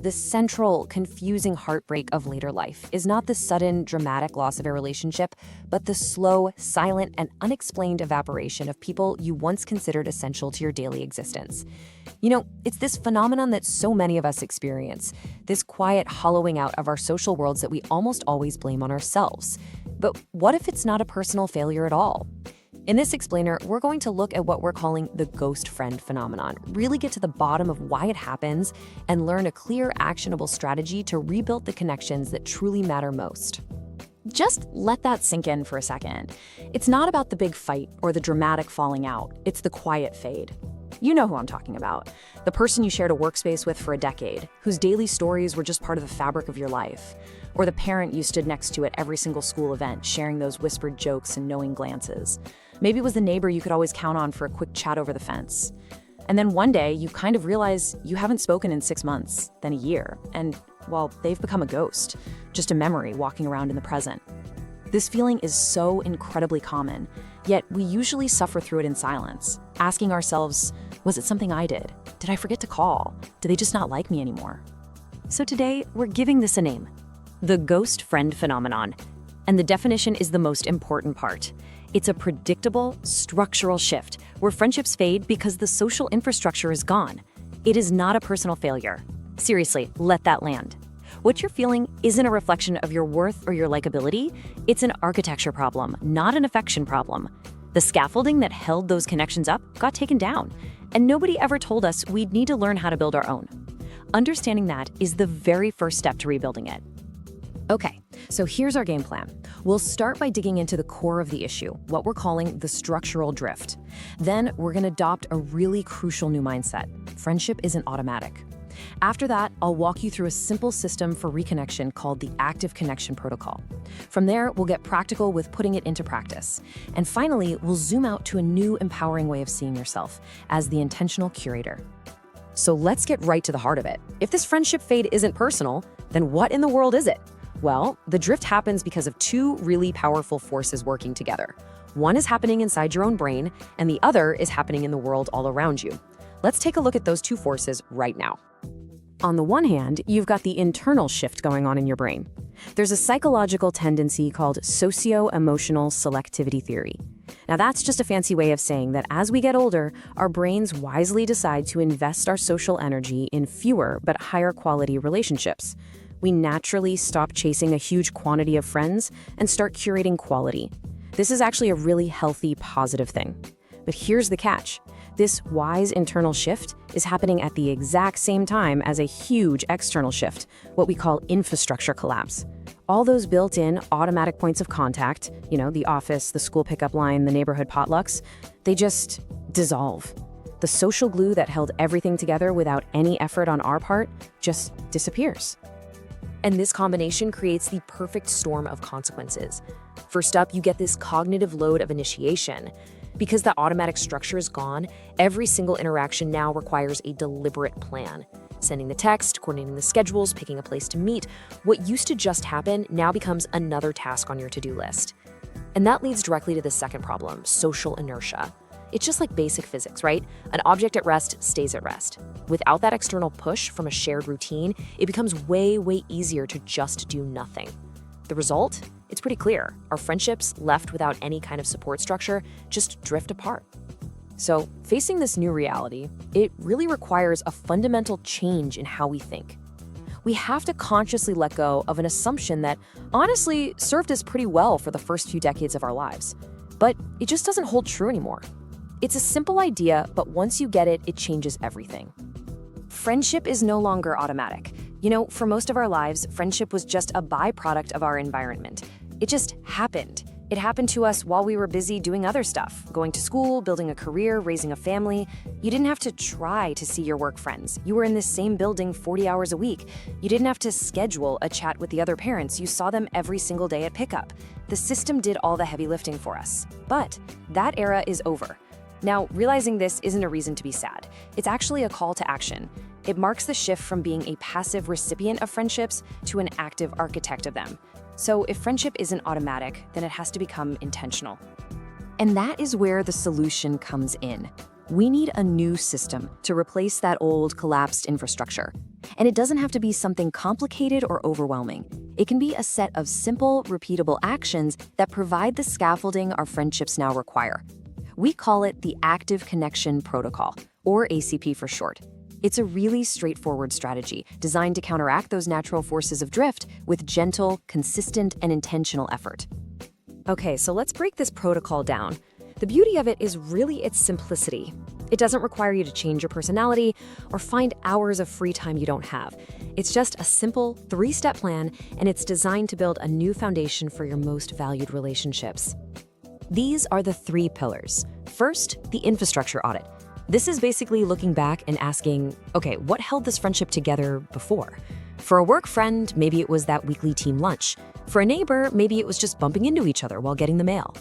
the central, confusing heartbreak of later life is not the sudden, dramatic loss of a relationship, but the slow, silent, and unexplained evaporation of people you once considered essential to your daily existence. It's this phenomenon that so many of us experience, this quiet hollowing out of our social worlds that we almost always blame on ourselves. But what if it's not a personal failure at all? In this explainer, we're going to look at what we're calling the ghost friend phenomenon, really get to the bottom of why it happens, and learn a clear, actionable strategy to rebuild the connections that truly matter most. Just let that sink in for a second. It's not about the big fight or the dramatic falling out. It's the quiet fade. You know who I'm talking about. The person you shared a workspace with for a decade, whose daily stories were just part of the fabric of your life. Or the parent you stood next to at every single school event, sharing those whispered jokes and knowing glances. Maybe it was the neighbor you could always count on for a quick chat over the fence. And then one day, you kind of realize you haven't spoken in 6 months, then a year, and, well, they've become a ghost, just a memory walking around in the present. This feeling is so incredibly common, yet we usually suffer through it in silence, asking ourselves, was it something I did? Did I forget to call? Do they just not like me anymore? So today, we're giving this a name: the ghost friend phenomenon. And the definition is the most important part. It's a predictable, structural shift where friendships fade because the social infrastructure is gone. It is not a personal failure. Seriously, let that land. What you're feeling isn't a reflection of your worth or your likability. It's an architecture problem, not an affection problem. The scaffolding that held those connections up got taken down, and nobody ever told us we'd need to learn how to build our own. Understanding that is the very first step to rebuilding it. Okay, so here's our game plan. We'll start by digging into the core of the issue, what we're calling the structural drift. Then we're going to adopt a really crucial new mindset. Friendship isn't automatic. After that, I'll walk you through a simple system for reconnection called the Active Connection Protocol. From there, we'll get practical with putting it into practice. And finally, we'll zoom out to a new empowering way of seeing yourself as the intentional curator. So let's get right to the heart of it. If this friendship fade isn't personal, then what in the world is it? Well, the drift happens because of two really powerful forces working together. One is happening inside your own brain, and the other is happening in the world all around you. Let's take a look at those two forces right now. On the one hand, you've got the internal shift going on in your brain. There's a psychological tendency called Socioemotional Selectivity Theory. Now, that's just a fancy way of saying that as we get older, our brains wisely decide to invest our social energy in fewer but higher quality relationships. We naturally stop chasing a huge quantity of friends and start curating quality. This is actually a really healthy, positive thing. But here's the catch. This wise internal shift is happening at the exact same time as a huge external shift, what we call infrastructure collapse. All those built-in automatic points of contact, the office, the school pickup line, the neighborhood potlucks, they just dissolve. The social glue that held everything together without any effort on our part just disappears. And this combination creates the perfect storm of consequences. First up, you get this cognitive load of initiation. Because the automatic structure is gone, every single interaction now requires a deliberate plan. Sending the text, coordinating the schedules, picking a place to meet. What used to just happen now becomes another task on your to-do list. And that leads directly to the second problem, social inertia. It's just like basic physics, right? An object at rest stays at rest. Without that external push from a shared routine, it becomes way, way easier to just do nothing. The result? It's pretty clear. Our friendships, left without any kind of support structure, just drift apart. So, facing this new reality, it really requires a fundamental change in how we think. We have to consciously let go of an assumption that honestly served us pretty well for the first few decades of our lives. But it just doesn't hold true anymore. It's a simple idea, but once you get it, it changes everything. Friendship is no longer automatic. For most of our lives, friendship was just a byproduct of our environment. It just happened. It happened to us while we were busy doing other stuff, going to school, building a career, raising a family. You didn't have to try to see your work friends. You were in the same building 40 hours a week. You didn't have to schedule a chat with the other parents. You saw them every single day at pickup. The system did all the heavy lifting for us. But that era is over. Now, realizing this isn't a reason to be sad. It's actually a call to action. It marks the shift from being a passive recipient of friendships to an active architect of them. So if friendship isn't automatic, then it has to become intentional. And that is where the solution comes in. We need a new system to replace that old collapsed infrastructure. And it doesn't have to be something complicated or overwhelming. It can be a set of simple, repeatable actions that provide the scaffolding our friendships now require. We call it the Active Connection Protocol, or ACP for short. It's a really straightforward strategy designed to counteract those natural forces of drift with gentle, consistent, and intentional effort. Okay, so let's break this protocol down. The beauty of it is really its simplicity. It doesn't require you to change your personality or find hours of free time you don't have. It's just a simple 3-step plan, and it's designed to build a new foundation for your most valued relationships. These are the 3 pillars. First, the infrastructure audit. This is basically looking back and asking, okay, what held this friendship together before? For a work friend, maybe it was that weekly team lunch. For a neighbor, maybe it was just bumping into each other while getting the mail.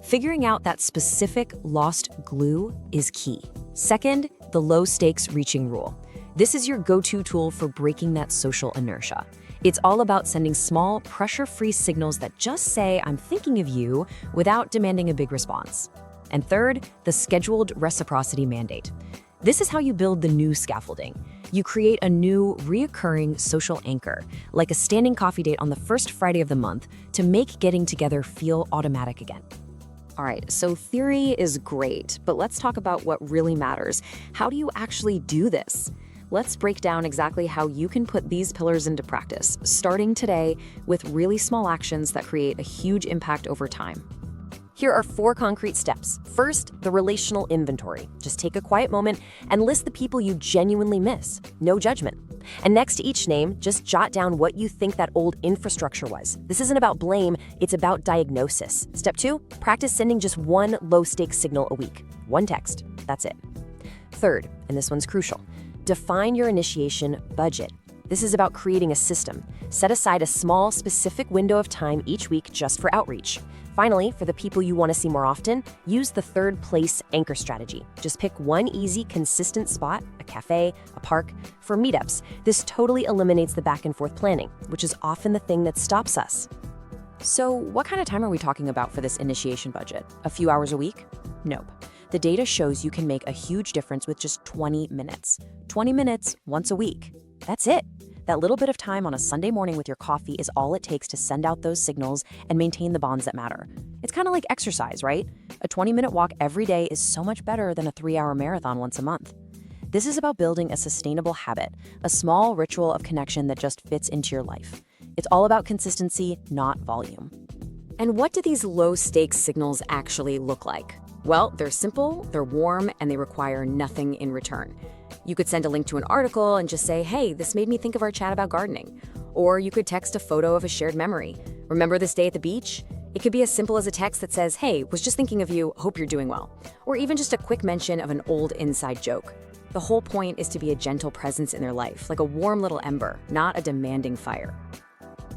Figuring out that specific lost glue is key. Second, the low-stakes reaching rule. This is your go-to tool for breaking that social inertia. It's all about sending small, pressure-free signals that just say, I'm thinking of you, without demanding a big response. And third, the scheduled reciprocity mandate. This is how you build the new scaffolding. You create a new, reoccurring social anchor, like a standing coffee date on the first Friday of the month, to make getting together feel automatic again. All right, so theory is great, but let's talk about what really matters. How do you actually do this? Let's break down exactly how you can put these pillars into practice, starting today with really small actions that create a huge impact over time. Here are 4 concrete steps. First, the relational inventory. Just take a quiet moment and list the people you genuinely miss. No judgment. And next to each name, just jot down what you think that old infrastructure was. This isn't about blame, it's about diagnosis. Step 2, practice sending just 1 low-stakes signal a week. 1 text. That's it. Third, and this one's crucial, define your initiation budget. This is about creating a system. Set aside a small, specific window of time each week just for outreach. Finally, for the people you want to see more often, use the 3rd place anchor strategy. Just pick one easy, consistent spot, a cafe, a park, for meetups. This totally eliminates the back and forth planning, which is often the thing that stops us. So what kind of time are we talking about for this initiation budget? A few hours a week? Nope. The data shows you can make a huge difference with just 20 minutes. 20 minutes once a week. That's it. That little bit of time on a Sunday morning with your coffee is all it takes to send out those signals and maintain the bonds that matter. It's kind of like exercise, right? A 20-minute walk every day is so much better than a 3-hour marathon once a month. This is about building a sustainable habit, a small ritual of connection that just fits into your life. It's all about consistency, not volume. And what do these low-stakes signals actually look like? Well, they're simple, they're warm, and they require nothing in return. You could send a link to an article and just say, hey, this made me think of our chat about gardening. Or you could text a photo of a shared memory. Remember this day at the beach? It could be as simple as a text that says, hey, was just thinking of you, hope you're doing well. Or even just a quick mention of an old inside joke. The whole point is to be a gentle presence in their life, like a warm little ember, not a demanding fire.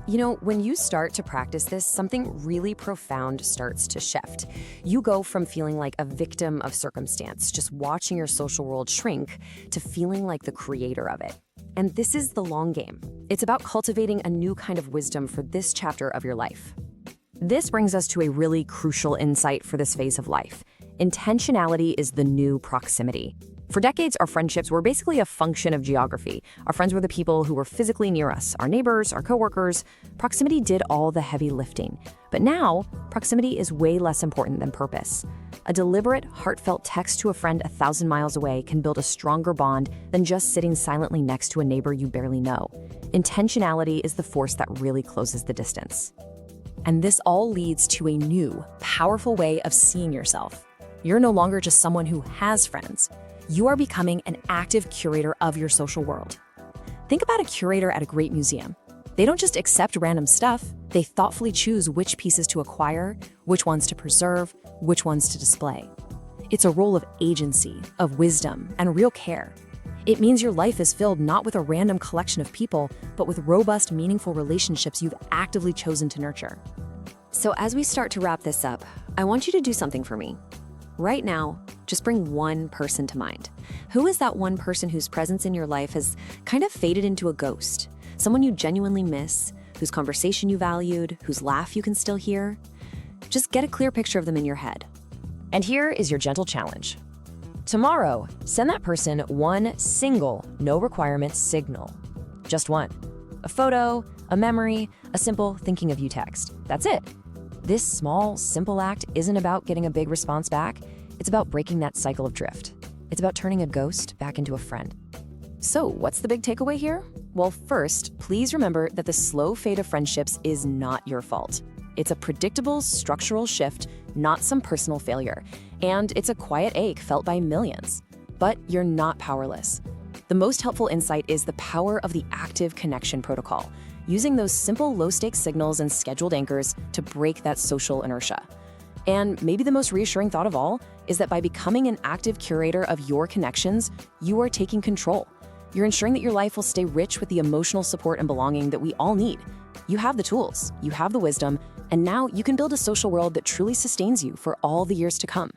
You know, when you start to practice this, something really profound starts to shift. You go from feeling like a victim of circumstance, just watching your social world shrink, to feeling like the creator of it. And this is the long game. It's about cultivating a new kind of wisdom for this chapter of your life. This brings us to a really crucial insight for this phase of life. Intentionality is the new proximity. For decades, our friendships were basically a function of geography. Our friends were the people who were physically near us, our neighbors, our coworkers. Proximity did all the heavy lifting. But now, proximity is way less important than purpose. A deliberate, heartfelt text to a friend 1,000 miles away can build a stronger bond than just sitting silently next to a neighbor you barely know. Intentionality is the force that really closes the distance. And this all leads to a new, powerful way of seeing yourself. You're no longer just someone who has friends. You are becoming an active curator of your social world. Think about a curator at a great museum. They don't just accept random stuff, they thoughtfully choose which pieces to acquire, which ones to preserve, which ones to display. It's a role of agency, of wisdom, and real care. It means your life is filled not with a random collection of people, but with robust, meaningful relationships you've actively chosen to nurture. So as we start to wrap this up, I want you to do something for me. Right now, just bring one person to mind. Who is that one person whose presence in your life has kind of faded into a ghost? Someone you genuinely miss, whose conversation you valued, whose laugh you can still hear? Just get a clear picture of them in your head. And here is your gentle challenge. Tomorrow, send that person one single, no requirement signal. Just one. A photo, a memory, a simple thinking of you text. That's it. This small, simple act isn't about getting a big response back. It's about breaking that cycle of drift. It's about turning a ghost back into a friend. So, what's the big takeaway here? Well, first, please remember that the slow fade of friendships is not your fault. It's a predictable structural shift, not some personal failure. And it's a quiet ache felt by millions. But you're not powerless. The most helpful insight is the power of the active connection protocol, using those simple low-stakes signals and scheduled anchors to break that social inertia. And maybe the most reassuring thought of all is that by becoming an active curator of your connections, you are taking control. You're ensuring that your life will stay rich with the emotional support and belonging that we all need. You have the tools, you have the wisdom, and now you can build a social world that truly sustains you for all the years to come.